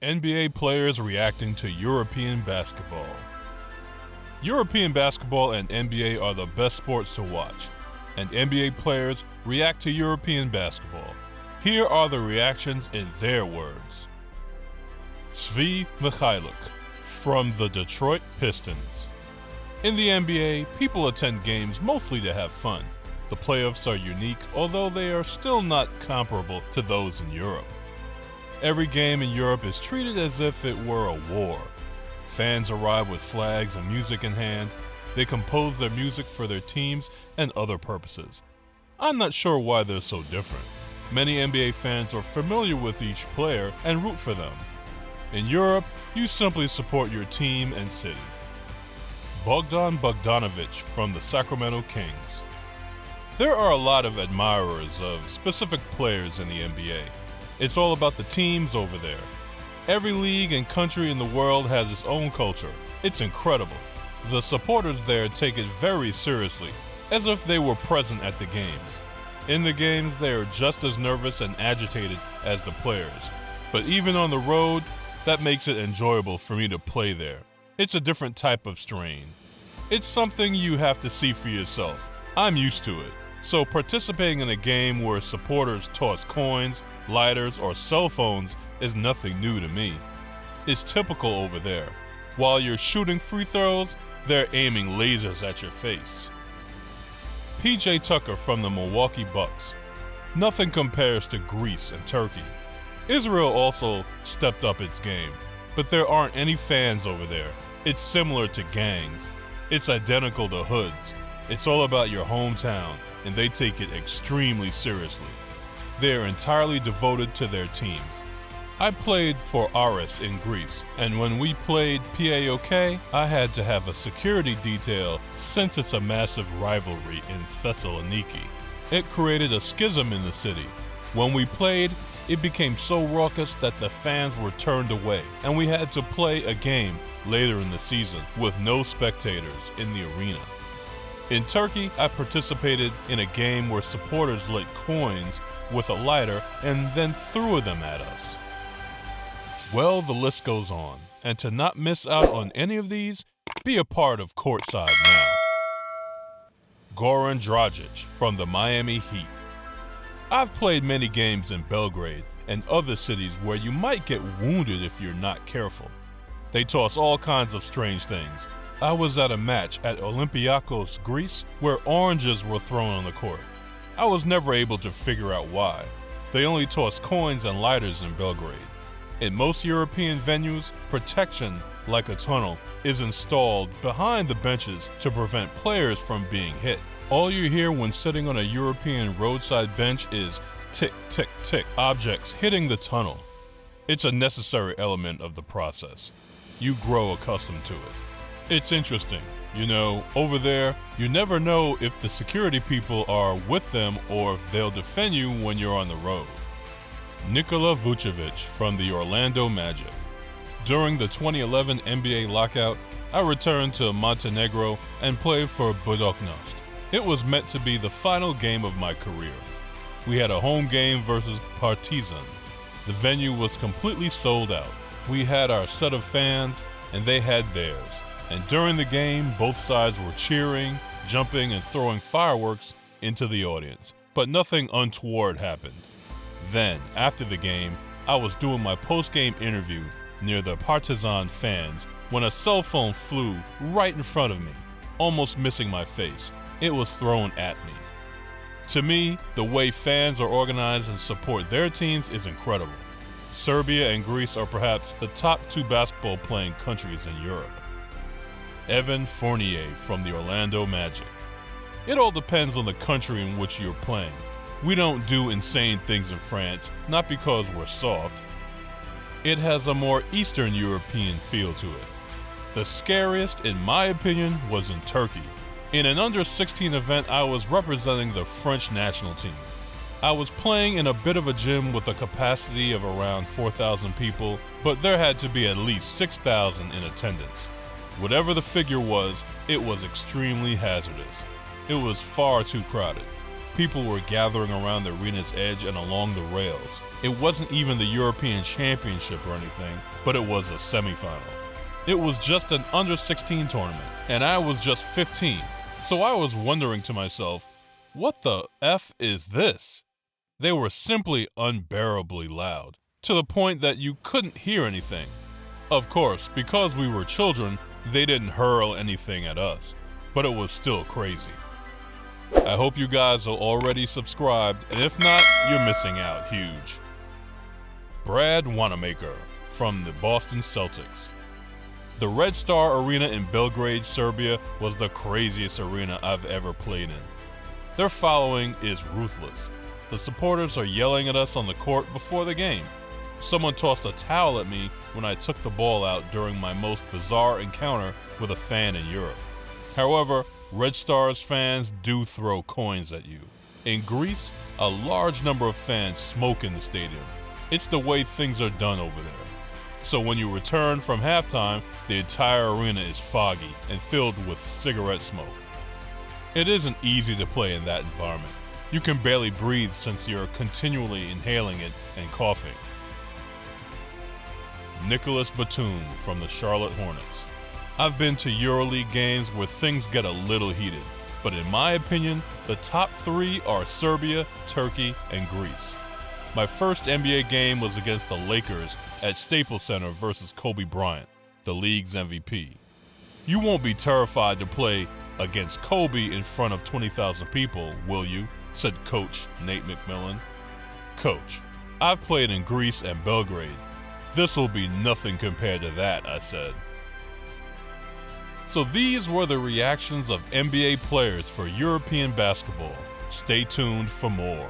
NBA players reacting to European basketball. European basketball and NBA are the best sports to watch, and NBA players react to European basketball. Here are the reactions in their words. Svi Mykhailiuk from the Detroit Pistons. In the NBA, people attend games mostly to have fun. The playoffs are unique, although they are still not comparable to those in Europe. Every game in Europe is treated as if it were a war. Fans arrive with flags and music in hand. They compose their music for their teams and other purposes. I'm not sure why they're so different. Many NBA fans are familiar with each player and root for them. In Europe, you simply support your team and city. Bogdan Bogdanovic from the Sacramento Kings. There are a lot of admirers of specific players in the NBA. It's all about the teams over there. Every league and country in the world has its own culture. It's incredible. The supporters there take it very seriously, as if they were present at the games. In the games, they are just as nervous and agitated as the players. But even on the road, that makes it enjoyable for me to play there. It's a different type of strain. It's something you have to see for yourself. I'm used to it. So participating in a game where supporters toss coins, lighters, or cell phones is nothing new to me. It's typical over there. While you're shooting free throws, they're aiming lasers at your face. PJ Tucker from the Milwaukee Bucks. Nothing compares to Greece and Turkey. Israel also stepped up its game, but there aren't any fans over there. It's similar to gangs. It's identical to hoods. It's all about your hometown, and they take it extremely seriously. They are entirely devoted to their teams. I played for Aris in Greece, and when we played PAOK, I had to have a security detail since it's a massive rivalry in Thessaloniki. It created a schism in the city. When we played, it became so raucous that the fans were turned away, and we had to play a game later in the season with no spectators in the arena. In Turkey, I participated in a game where supporters lit coins with a lighter and then threw them at us. Well, the list goes on, and to not miss out on any of these, be a part of Courtside now. Goran Dragic from the Miami Heat. I've played many games in Belgrade and other cities where you might get wounded if you're not careful. They toss all kinds of strange things. I was at a match at Olympiakos, Greece, where oranges were thrown on the court. I was never able to figure out why. They only toss coins and lighters in Belgrade. In most European venues, protection, like a tunnel, is installed behind the benches to prevent players from being hit. All you hear when sitting on a European roadside bench is tick, tick, tick, objects hitting the tunnel. It's a necessary element of the process. You grow accustomed to it. It's interesting. You know, over there, you never know if the security people are with them or if they'll defend you when you're on the road. Nikola Vucevic from the Orlando Magic. During the 2011 NBA lockout, I returned to Montenegro and played for Budućnost. It was meant to be the final game of my career. We had a home game versus Partizan. The venue was completely sold out. We had our set of fans, and they had theirs. And during the game, both sides were cheering, jumping, and throwing fireworks into the audience. But nothing untoward happened. Then, after the game, I was doing my post-game interview near the Partizan fans when a cell phone flew right in front of me, almost missing my face. It was thrown at me. To me, the way fans are organized and support their teams is incredible. Serbia and Greece are perhaps the top two basketball-playing countries in Europe. Evan Fournier from the Orlando Magic. It all depends on the country in which you're playing. We don't do insane things in France, not because we're soft. It has a more Eastern European feel to it. The scariest, in my opinion, was in Turkey. In an under-16 event, I was representing the French national team. I was playing in a bit of a gym with a capacity of around 4,000 people, but there had to be at least 6,000 in attendance. Whatever the figure was, it was extremely hazardous. It was far too crowded. People were gathering around the arena's edge and along the rails. It wasn't even the European Championship or anything, but it was a semifinal. It was just an under-16 tournament, and I was just 15, so I was wondering to myself, what the F is this? They were simply unbearably loud, to the point that you couldn't hear anything. Of course, because we were children, they didn't hurl anything at us, but it was still crazy. I hope you guys are already subscribed, and if not, you're missing out huge. Brad Wanamaker from the Boston Celtics. The Red Star Arena in Belgrade, Serbia was the craziest arena I've ever played in. Their following is ruthless. The supporters are yelling at us on the court before the game. Someone tossed a towel at me when I took the ball out during my most bizarre encounter with a fan in Europe. However, Red Stars fans do throw coins at you. In Greece, a large number of fans smoke in the stadium. It's the way things are done over there. So when you return from halftime, the entire arena is foggy and filled with cigarette smoke. It isn't easy to play in that environment. You can barely breathe since you're continually inhaling it and coughing. Nicolas Batum from the Charlotte Hornets. I've been to EuroLeague games where things get a little heated, but in my opinion, the top three are Serbia, Turkey, and Greece. My first NBA game was against the Lakers at Staples Center versus Kobe Bryant, the league's MVP. You won't be terrified to play against Kobe in front of 20,000 people, will you? Said Coach Nate McMillan. Coach, I've played in Greece and Belgrade. This will be nothing compared to that, I said. So these were the reactions of NBA players for European basketball. Stay tuned for more.